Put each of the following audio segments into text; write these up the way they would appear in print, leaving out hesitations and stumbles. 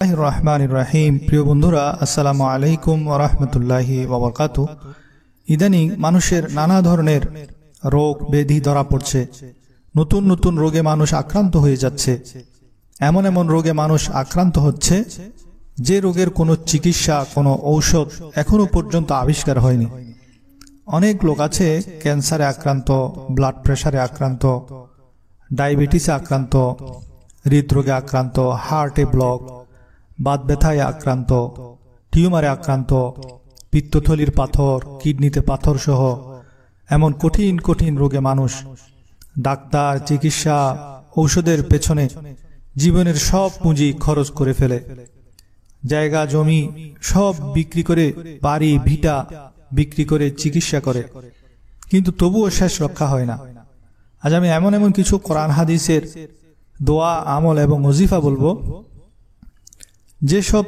বিসমিল্লাহির রহমানির রহিম। প্রিয় বন্ধুরা, আসসালামু আলাইকুম ওয়া রাহমাতুল্লাহি ওয়া বারাকাতুহু। ইদানিং মানুষের নানা ধরনের রোগ ব্যাধি ধরা পড়ছে। নতুন নতুন রোগে মানুষ আক্রান্ত হয়ে যাচ্ছে। এমন এমন রোগে মানুষ আক্রান্ত হচ্ছে যে রোগের কোনো চিকিৎসা, কোনো ঔষধ এখনো পর্যন্ত আবিষ্কার হয়নি। অনেক লোক আছে ক্যান্সারে আক্রান্ত, ব্লাড প্রেসারে আক্রান্ত, ডায়াবেটিসে আক্রান্ত, হৃদরোগে আক্রান্ত, হার্টে ব্লক, বাত ব্যথায় আক্রান্ত, টিউমারে আক্রান্ত, পিত্তথলির পাথর, কিডনিতে পাথর সহ এমন কঠিন কঠিন রোগে মানুষ ডাক্তার, চিকিৎসা, ঔষধের পেছনে জীবনের সব পুঁজি খরচ করে ফেলে। জায়গা জমি সব বিক্রি করে, বাড়ি ভিটা বিক্রি করে চিকিৎসা করে, কিন্তু তবুও শেষ রক্ষা হয় না। আজ আমি এমন এমন কিছু কোরআন হাদিসের দোয়া, আমল এবং ওজিফা বলবো, যেসব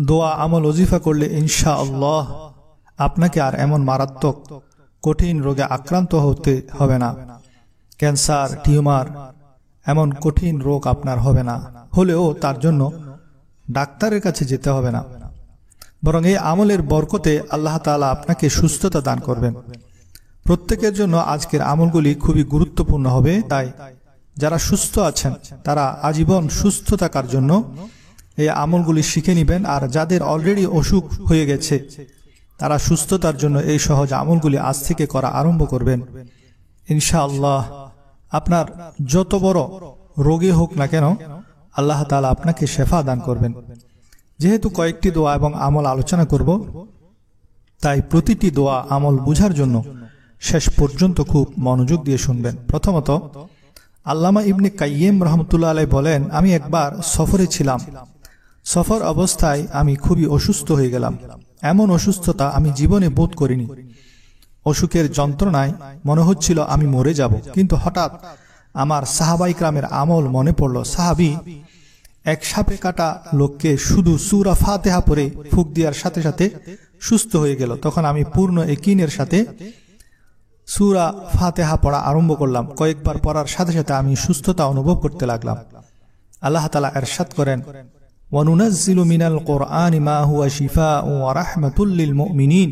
দোয়া, আমল, ওজিফা করলে ইনশাআল্লাহ আপনাকে আর এমন মারাত্মক কঠিন রোগে আক্রান্ত হতে হবে না। ক্যান্সার, টিউমার এমন কঠিন রোগ আপনার হবে না, হলেও তার জন্য ডাক্তারের কাছে যেতে হবে না, বরং এই আমলের বরকতে আল্লাহ তাআলা আপনাকে সুস্থতা দান করবেন। প্রত্যেকের জন্য আজকের আমলগুলি খুবই গুরুত্বপূর্ণ হবে। তাই যারা সুস্থ আছেন তারা আজীবন সুস্থ থাকার জন্য এই আমলগুলি শিখে নেবেন, আর যাদের অলরেডি অসুখ হয়ে গেছে তারা সুস্থতার জন্য এই সহজ আমলগুলি আজ থেকে করা আরম্ভ করবেন। ইনশাআল্লাহ আপনার যত বড় রোগী হোক না কেন, আল্লাহ তাআলা আপনাকে শেফা দান করবেন। যেহেতু কয়েকটি দোয়া এবং আমল আলোচনা করব, তাই প্রতিটি দোয়া আমল বুঝার জন্য শেষ পর্যন্ত খুব মনোযোগ দিয়ে শুনবেন। প্রথমত, আল্লামা ইবনে কাইয়িম রহমতুল্লাহ আলাইহি বলেন, আমি একবার সফরে ছিলাম। সফর অবস্থায় আমি খুবই অসুস্থ হয়ে গেলাম। এমন অসুস্থতা আমি জীবনে বোধ করিনি। অসুখের যন্ত্রণায় মনে হচ্ছিল আমি মরে যাব, কিন্তু হঠাৎ আমার সাহাবাই কিরামের আমল মনে পড়ল। সাহাবী এক সাপে কাটা লোককে শুধু সূরা ফাতিহা পড়ে ফুঁক দেওয়ার সাথে সাথে সুস্থ হয়ে গেল। তখন আমি পূর্ণ ইয়াকিনের সাথে সূরা ফাতিহা পড়া আরম্ভ করলাম। কয়েকবার পড়ার সাথে সাথে আমি সুস্থতা অনুভব করতে লাগলাম। আল্লাহ তাআলা ইরশাদ করেন, ওয়ানুনাজ্জিলু মিনাল কুরআনি মা হুয়া শিফাউ ওয়া রাহমাতুল লিল মুমিনিন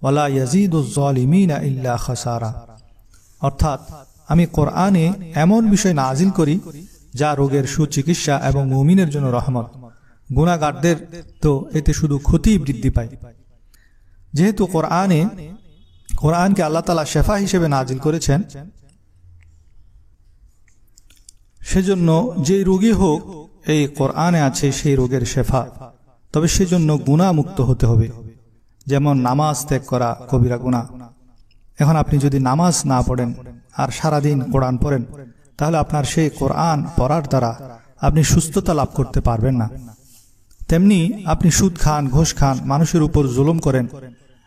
ওয়া লা ইয়াজিদুজ জালিমিনা ইল্লা খাসারা। অর্থাৎ আমি কোরআনে এমন বিষয় নাজিল করি যা রোগের সুচিকিৎসা এবং মুমিনের জন্য রহমত, গুনাহগারদের তো এতে শুধু ক্ষতি বৃদ্ধি পায়। যেহেতু কোরআনকে আল্লাহ তাআলা শেফা হিসেবে নাজিল করেছেন, সেজন্য যে রোগী হোক এই কোরআনে আছে সেই রোগের শেফা। তবে সেজন্য গুনাহ মুক্ত হতে হবে। যেমন নামাজ ত্যাগ করা কবিরা গুনাহ। এখন আপনি যদি নামাজ না পড়েন আর সারাদিন কোরআন পড়েন, তাহলে আপনার সেই কোরআন পড়ার দ্বারা আপনি সুস্থতা লাভ করতে পারবেন না। তেমনি আপনি সুদ খান, ঘুষ খান, মানুষের উপর জুলুম করেন,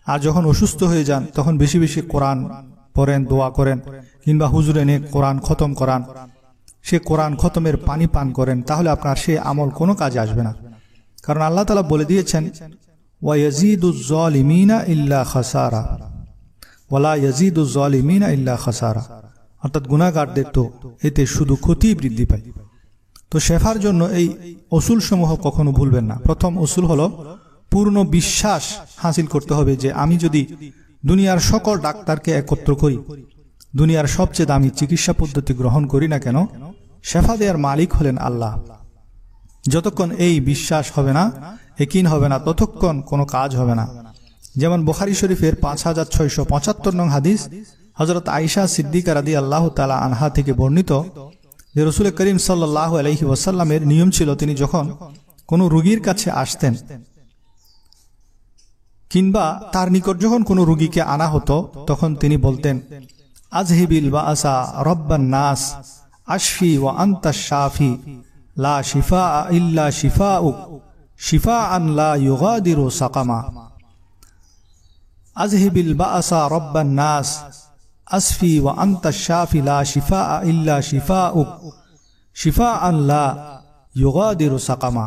আর যখন অসুস্থ হয়ে যান তখন বেশি বেশি কোরআন পড়েন, দোয়া করেন, কিংবা হুজুর এনে কোরআন খতম করান, সে কোরআন খতমের পানি পান করেন, তাহলে আপনার সেই আমল কোনো কাজে আসবে না। কারণ আল্লাহ তাআলা বলে দিয়েছেন, ওয়া ইয়াজিদুজ জালিমিনা ইল্লা খাসারা ওয়া লা ইয়াজিদুজ জালিমিনা ইল্লা খাসারা। অর্থাৎ গুনাহগারদের তো এতে শুধু ক্ষতি বৃদ্ধি পায়। তো শেফার জন্য এই উসুল সমূহ কখনো ভুলবেন না। প্রথম উসুল হলো পূর্ণ বিশ্বাস হাসিল করতে হবে যে আমি যদি দুনিয়ার সকল ডাক্তারকে একত্র করি, দুনিয়ার সবচেয়ে দামি চিকিৎসা পদ্ধতি গ্রহণ করি না কেন, শেফা দেওয়ার মালিক হলেন আল্লাহ। যতক্ষণ এই বিশ্বাস হবে না, ইয়াকিন হবে না, ততক্ষণ কোনো কাজ হবে না। যেমন বুখারী শরীফের 5675 নং হাদিস হযরত আয়েশা সিদ্দিকা রাদিয়াল্লাহু তাআলা আনহা থেকে বর্ণিত যে রাসূল করিম সাল্লাল্লাহু আলাইহি ওয়াসাল্লামের নিয়ম ছিল, তিনি যখন কোনো রোগীর কাছে আসতেন কিংবা তার নিকট যখন কোনো রোগীকে আনা হতো, তখন তিনি বলতেন, আযহিবিল বাআসা রাব্বান নাস আশফি ওয়া আনতা শাফি লা শিফা ইল্লা শিফাউক শিফাআন লা ইউগাদিরু সাকামা। আযহিবিল বাআসা রাব্বান নাস আশফি ওয়া আনতা শাফি লা শিফা ইল্লা শিফাউক শিফাআন লা ইউগাদিরু সাকামা।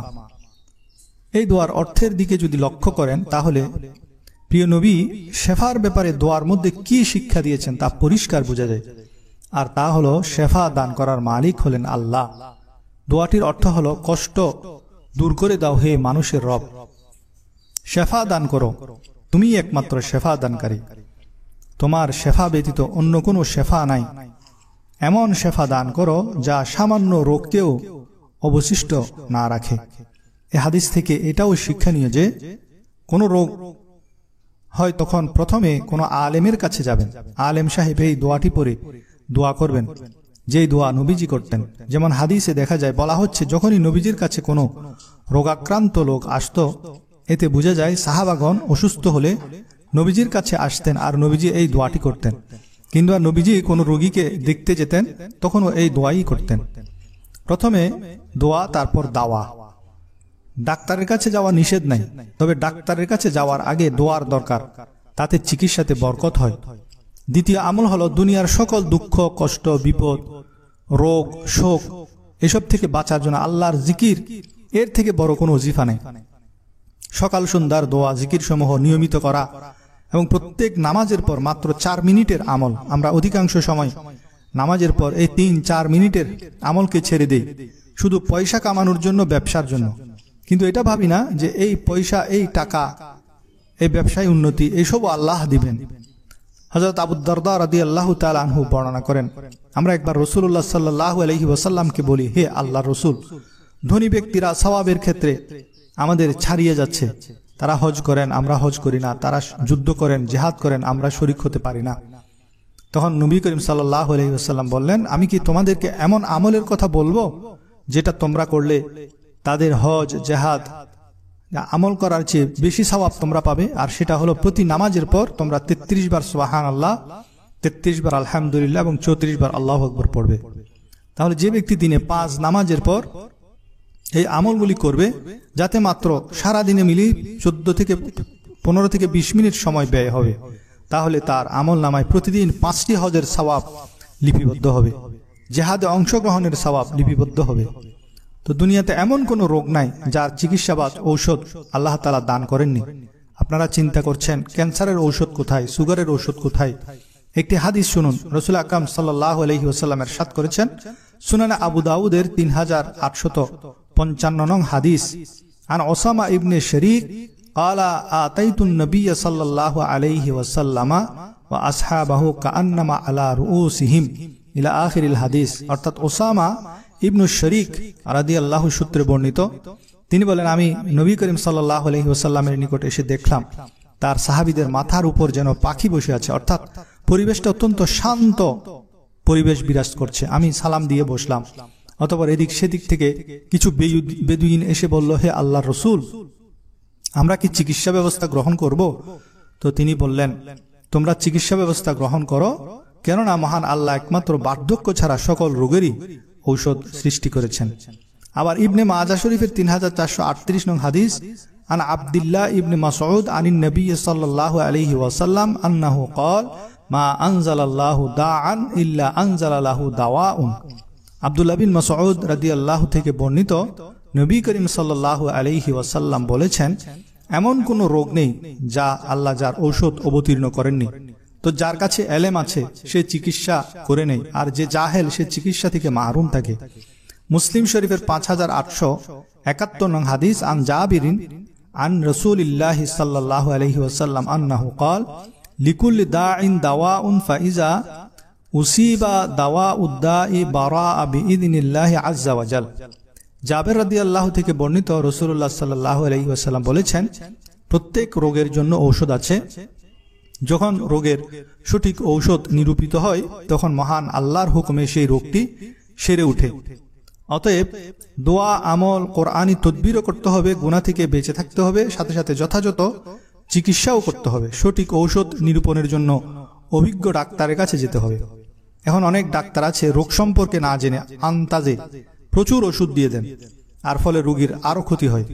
এই দোয়ার অর্থের দিকে যদি লক্ষ্য করেন, তাহলে প্রিয় নবী শেফার ব্যাপারে দোয়ার মধ্যে কি শিক্ষা দিয়েছেন তা পরিষ্কার বোঝা যায়। আর তা হলো শেফা দান করার মালিক হলেন আল্লাহ। দোয়াটির অর্থ হলো কষ্ট দূর করে দাও হে মানুষের রব। শেফা দান করো, তুমি একমাত্র শেফা দানকারী, তোমার শেফা ব্যতীত অন্য কোনো শেফা নাই। এমন শেফা দান করো যা সামান্য রোগকেও অবশিষ্ট না রাখে। এ হাদিস থেকে এটাও শিক্ষণীয় যে কোনো রোগ হয় তখন প্রথমে কোনো আলেমের কাছে যাবেন, আলেম সাহেব এই দোয়াটি পড়ে দোয়া করবেন, যেই দোয়া নবীজি করতেন। যেমন হাদিসে দেখা যায়, বলা হচ্ছে যখনই নবীজির কাছে কোনো রোগাক্রান্ত লোক আসত, এতে বোঝা যায় সাহাবাগণ অসুস্থ হলে নবীজির কাছে আসতেন আর নবীজি এই দোয়াটি করতেন। কিন্তু আর নবীজি কোনো রোগীকে দেখতে যেতেন তখনও এই দোয়াই করতেন। প্রথমে দোয়া, তারপর দাওয়া। ডাক্তারের কাছে যাওয়া নিষেধ নাই, তবে ডাক্তারের কাছে যাওয়ার আগে দোয়ার দরকার, তাতে চিকিৎসাতে বরকত হয়। দ্বিতীয় আমল হলো দুনিয়ার সকল দুঃখ, কষ্ট, বিপদ, রোগ, শোক এসব থেকে বাঁচার জন্য আল্লাহর জিকির, এর থেকে বড় কোনো ওজিফা নেই। সকাল সন্ধ্যার দোয়া জিকির সমূহ নিয়মিত করা এবং প্রত্যেক নামাজের পর মাত্র 4 মিনিটের আমল। আমরা অধিকাংশ সময় নামাজের পর এই 3-4 মিনিটের আমলকে ছেড়ে দেই শুধু পয়সা কামানোর জন্য, ব্যবসার জন্য। কিন্তু এটা ভাবি না যে এই পয়সা, এই টাকা, এই ব্যবসায় উন্নতি এইসব আল্লাহ দিবেন। হযরত আবু দারদা রাদিয়াল্লাহু তাআলা আনহু বর্ণনা করেন, আমরা একবার রাসূলুল্লাহ সাল্লাল্লাহু আলাইহি ওয়াসাল্লামকে বলি, হে আল্লাহর রাসূল, ধনী ব্যক্তিরা সওয়াবের ক্ষেত্রে আমাদের ছাড়িয়ে যাচ্ছে। তারা হজ করেন, আমরা হজ করি না। তারা যুদ্ধ করেন, জিহাদ করেন, আমরা শরীক হতে পারি না। তখন নবী করিম সাল্লাল্লাহু আলাইহি ওয়াসাল্লাম বললেন, আমি কি তোমাদেরকে এমন আমলের কথা বলবো যেটা তোমরা করলে তাদের হজ, জিহাদ আমল করার চেয়ে বেশি সওয়াব তোমরা পাবে? আর সেটা হলো প্রতি নামাজের পর তোমরা 33 বার সুবহানাল্লাহ, 33 বার আলহামদুলিল্লাহ এবং 34 বার আল্লাহু আকবার পড়বে। তাহলে যে ব্যক্তি দিনে 5 নামাজের পর এই আমলগুলি করবে, যাতে মাত্র সারা দিনে মিলিয়ে 15 থেকে 20 মিনিট সময় ব্যয় হবে, তাহলে তার আমল নামায় প্রতিদিন 5টি হজের সওয়াব লিপিবদ্ধ হবে, জিহাদে অংশগ্রহণের সওয়াব লিপিবদ্ধ হবে। তো দুনিয়াতে এমন কোনো রোগ নাই যার চিকিৎসাবাদ ঔষধ আল্লাহ তাআলা দান করেননি। আপনারা চিন্তা করছেন ক্যান্সারের ঔষধ কোথায়, সুগারের ঔষধ কোথায়? একটি হাদিস শুনুন। রাসূল আকরাম সাল্লাল্লাহু আলাইহি ওয়াসাল্লাম ইরশাদ করেছেন, সুনানে আবু দাউদের 3855 নং হাদিস, আন ওসামা ইবনে শরীক قال آتيت النبي صلى الله عليه وسلم وأصحابه كأنما على رؤوسهم إلى آخر الحديث। অর্থাৎ ওসামা ইবনু শরীক রাদিয়াল্লাহু সূত্রে বর্ণিত, তিনি বলেন, আমি নবী করিম সাল্লাল্লাহু আলাইহি ওয়াসাল্লামের নিকট এসে দেখলাম তার সাহাবীদের মাথার উপর যেন পাখি বসে আছে, অর্থাৎ পরিবেশটা অত্যন্ত শান্ত পরিবেশ বিরাজ করছে। আমি সালাম দিয়ে বসলাম। অতঃপর এদিক সেদিক থেকে কিছু বেদুইন এসে বলল, হে আল্লাহর রাসূল, আমরা কি চিকিৎসা ব্যবস্থা গ্রহণ করব? তো তিনি বললেন, তোমরা চিকিৎসা ব্যবস্থা গ্রহণ করো, কেননা মহান আল্লাহ একমাত্র বার্ধক্য ছাড়া সকল রোগেরই ঔষধ সৃষ্টি করেছেন। আবার ইবনে মাজাহ শরীফের 3438 নং হাদিস, আন আব্দুল্লাহ ইবনে মাসউদ আনিন নবী সাল্লাল্লাহু আলাইহি ওয়াসাল্লাম আন্নাহু ক্বাল মা আনজালাল্লাহু দাআন ইল্লা আনজালা লাহু দাওয়াউন। আব্দুল্লাহ বিন মাসউদ রাদিয়াল্লাহু থেকে বর্ণিত, নবী করিম সাল্লাল্লাহু আলাইহি ওয়াসাল্লাম বলেছেন, এমন কোন রোগ নেই যা আল্লাহ যার ঔষধ অবতীর্ণ করেননি। তো যার কাছে এলেম আছে সে চিকিৎসা করে নেই, আর যে জাহেল সে চিকিৎসা থেকে মাহরুম থাকে। মুসলিম শরীফের 5871 নং হাদিস, আন জাবিরিন আন রাসূলিল্লাহি সাল্লাল্লাহু আলাইহি ওয়াসাল্লাম আন্নাহু ক্বাল লিকুল্লি দাইন দাওয়াউন ফাইজা উসিবা দাওয়াউদ দাই বারাআ বিইذনিল্লাহি আযজা ওয়া জাল। জাবের রাদিয়াল্লাহু থেকে বর্ণিত, রাসূলুল্লাহ সাল্লাল্লাহু আলাইহি ওয়াসাল্লাম বলেছেন, প্রত্যেক রোগের জন্য ঔষধ আছে। যখন রোগের সঠিক ঔষধ নিরূপিত হয় তখন মহান আল্লাহর হুকুমে সেই রোগটি সেরে ওঠে। অতএব দোয়া, আমল, কোরআনী তদবিরও করতে হবে, গুনাহ থেকে বেঁচে থাকতে হবে, সাথে সাথে যথাযথ চিকিৎসাও করতে হবে। সঠিক ঔষধ নিরূপণের জন্য অভিজ্ঞ ডাক্তারের কাছে যেতে হবে। এখন অনেক ডাক্তার আছে রোগ সম্পর্কে না জেনে আন্তাজে প্রচুর ওষুধ দিয়ে দেন, আর ফলে রোগীর আরো ক্ষতি হয়।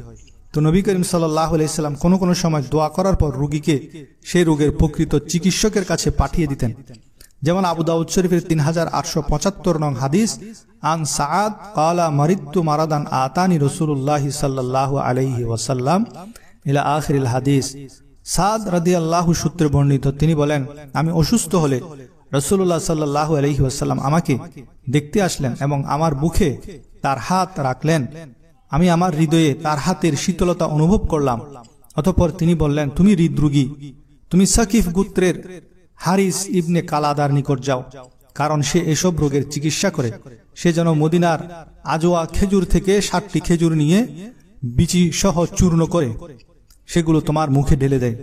তো নবী করিম সাল্লাল্লাহু আলাইহি সাল্লাম কোন সময় দোয়া করার পর রোগীকে সেই রোগের প্রকৃত চিকিৎসকের কাছে পাঠিয়ে দিতেন। যেমন আবু দাউদ শরীফের 3875 নং হাদিস, আন সাআদ ক্বালা মারিদতু মারাদান আতানি রাসূলুল্লাহ সাল্লাল্লাহু আলাইহি ওয়াসাল্লাম ইলা আখিরিল হাদিস। সাদ রাদিয়াল্লাহু সূত্রে বর্ণিত, তিনি বলেন, আমি অসুস্থ হলে রাসূলুল্লাহ সাল্লাল্লাহু আলাইহি ওয়াসাল্লাম আমাকে দেখতে আসলেন এবং আমার বুকে তার হাত রাখলেন আমি আমার হৃদয়ে তার হাতের শীতলতা অনুভব করলাম। অতঃপর তিনি বললেন, তুমি হৃদরোগী, তুমি সাকিফ গোত্রের হারিস ইবনে কালাদার নিকট যাও, কারণ সে এসব রোগের চিকিৎসা করে। সে যেন মদিনার আজোয়া খেজুর থেকে 60টি খেজুর নিয়ে বিচি সহ চূর্ণ করে সেগুলো তোমার মুখে ঢেলে দেয়।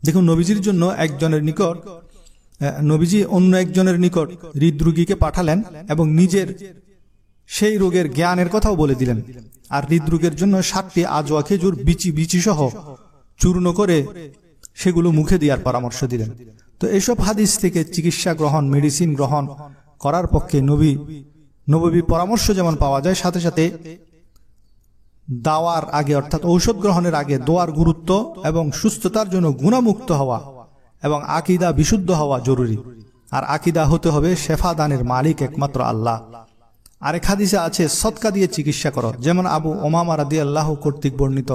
দেখুন, নবীজির জন্য নবীজি অন্য একজনের নিকট হৃদরোগীকে পাঠালেন এবং নিজের সেই রোগের জ্ঞানের কথাও বলে দিলেন। আর হৃদরোগের জন্য 60টি আজোয়া খেজুর বিচি সহ চূর্ণ করে সেগুলো মুখে দেওয়ার পরামর্শ দিলেন। তো এসব হাদিস থেকে চিকিৎসা গ্রহণ, মেডিসিন গ্রহণ করার পক্ষে নবী পরামর্শ যেমন পাওয়া যায়, সাথে সাথে দাওয়ার আগে অর্থাৎ ঔষধ গ্রহণের আগে দোয়ার গুরুত্ব এবং সুস্থতার জন্য গুণামুক্ত হওয়া এবং আকীদা বিশুদ্ধ হওয়া জরুরি। আর আকীদা হতে হবে শেফা দানের মালিক একমাত্র আল্লাহ। আরেক হাদিসে আছে সদকা দিয়ে চিকিৎসা করো, যেমন আবু উমামা রাদিয়াল্লাহু কর্তৃক বর্ণিত।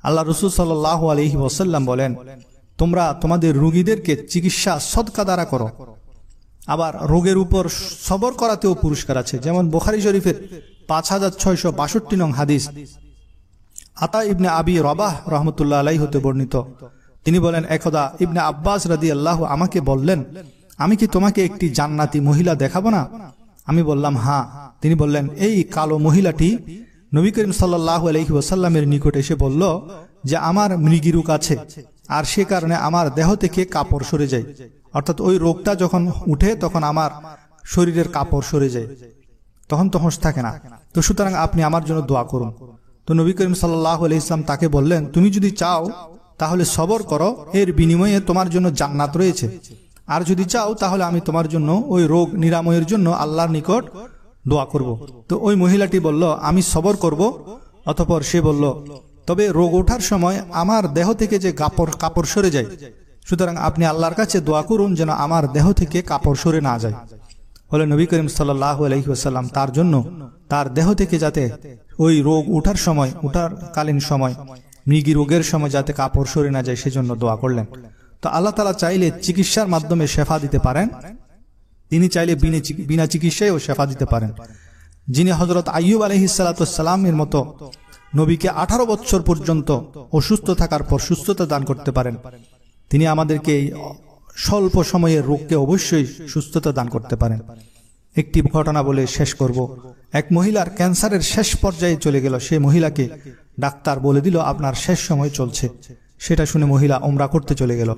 আল্লাহ রাসূল সাল্লাল্লাহু আলাইহি ওয়াসাল্লাম বলেন, তোমরা তোমাদের রোগীদেরকে চিকিৎসা সদকা দ্বারা করো। আবার রোগের উপর সবর করাতেও পুরস্কার আছে, যেমন বুখারী শরীফের 5662 নং হাদিস আতা ইবনে আবি রবাহ রাহমাতুল্লাহ আলাইহি হতে বর্ণিত। তিনি বলেন, একদা ইবনে আব্বাস রাদিয়াল্লাহু আমাকে বললেন, আমি কি তোমাকে একটি জান্নাতি মহিলা দেখাবো না? আমি বললাম, হ্যাঁ। তিনি বললেন, এই কালো মহিলাটি নবী করিম সাল্লাল্লাহু আলাইহি ওয়াসাল্লামের নিকট এসে বলল যে আমার মৃগী রোগ আছে, আর সে কারণে আমার দেহ থেকে কাপড় সরে যায়। অর্থাৎ ওই রোগটা যখন উঠে তখন আমার শরীরের কাপড় সরে যায়, তখন তো হোঁশ থাকে না। তো সুতরাং আপনি আমার জন্য দোয়া করুন। তো নবী করিম সাল্লাল্লাহু আলাইহি ওয়াসাল্লাম তাকে বললেন, তুমি যদি চাও তাহলে সবর করো, এর বিনিময়ে তোমার জন্য জান্নাত রয়েছে। আর যদি চাও তাহলে আমি তোমার জন্য ওই রোগ নিরাময়ের জন্য আল্লাহর নিকট দোয়া করব। তো ওই মহিলাটি বলল, আমি সবর করব। অতঃপর সে বলল, তবে রোগ ওঠার সময় আমার দেহ থেকে যে কাপড় সরে যায়, সুতরাং আপনি আল্লাহর কাছে দোয়া করুন যেন আমার দেহ থেকে কাপড় সরে না যায়। বলে নবী করিম সাল্লাল্লাহু আলাইহি ওয়াসাল্লাম তার জন্য তার দেহ থেকে যাতে ওই রোগ উঠার কালীন সময় মৃগী রোগের সময় যাতে কাপড় সরে না যায় সেজন্য দোয়া করলেন। তো আল্লাহ তাআলা চাইলে চিকিৎসার মাধ্যমে শেফা দিতে পারেন, তিনি চাইলে বিনা চিকিৎসায়ও শেফা দিতে পারেন। যিনি হযরত আইয়ুব আলাইহিস সালাতু ওয়াস সালামের মতো নবীকে 18 বছর পর্যন্ত অসুস্থ থাকার পর সুস্থতা দান করতে পারেন, তিনি আমাদেরকে এই স্বল্প সময়ের রোগকে অবশ্যই সুস্থতা দান করতে পারেন। একটি ঘটনা বলে শেষ করব। এক মহিলার ক্যান্সারের শেষ পর্যায়ে চলে গেল। সেই মহিলাকে ডাক্তার বলে দিল, আপনার শেষ সময় চলছে। সেটা শুনে মহিলা ওমরা করতে চলে গেল।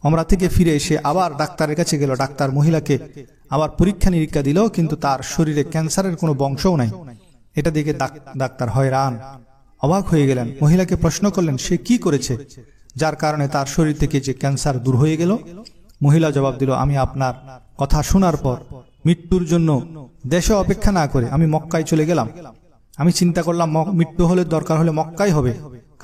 ওমরা থেকে ফিরে এসে আবার ডাক্তারের কাছে গেল। ডাক্তার মহিলাকে আবার পরীক্ষা নিরীক্ষা দিল, কিন্তু তার শরীরে ক্যান্সারের কোনো বংশও নাই। এটা দেখে ডাক্তার হয়রান, অবাক হয়ে গেলেন। মহিলাকে প্রশ্ন করলেন সে কি করেছে যার কারণে তার শরীর থেকে যে ক্যান্সার দূর হয়ে গেল। মহিলা জবাব দিল, আমি আপনার কথা শোনার পর মৃত্যুর জন্য দেশে অপেক্ষা না করে আমি মক্কায় চলে গেলাম। আমি চিন্তা করলাম মৃত্যু হলে দরকার হলে মক্কাই হবে,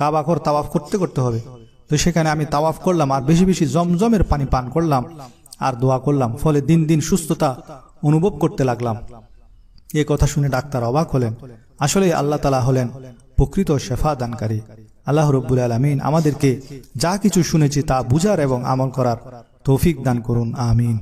কাবা ঘর তাওয়াফ করতে করতে হবে। তো সেখানে আমি তাওয়াফ করলাম আর বেশি বেশি জমজমের পানি পান করলাম আর দোয়া করলাম, ফলে দিন দিন সুস্থতা অনুভব করতে লাগলাম। এই কথা শুনে ডাক্তার অবাক হলেন। আসলে আল্লাহ তাআলা হলেন প্রকৃত শেফা দানকারী। আল্লাহ রাব্বুল আলামিন আমাদেরকে যা কিছু শুনেছি তা বুঝার এবং আমল করার তৌফিক দান করুন, আমিন।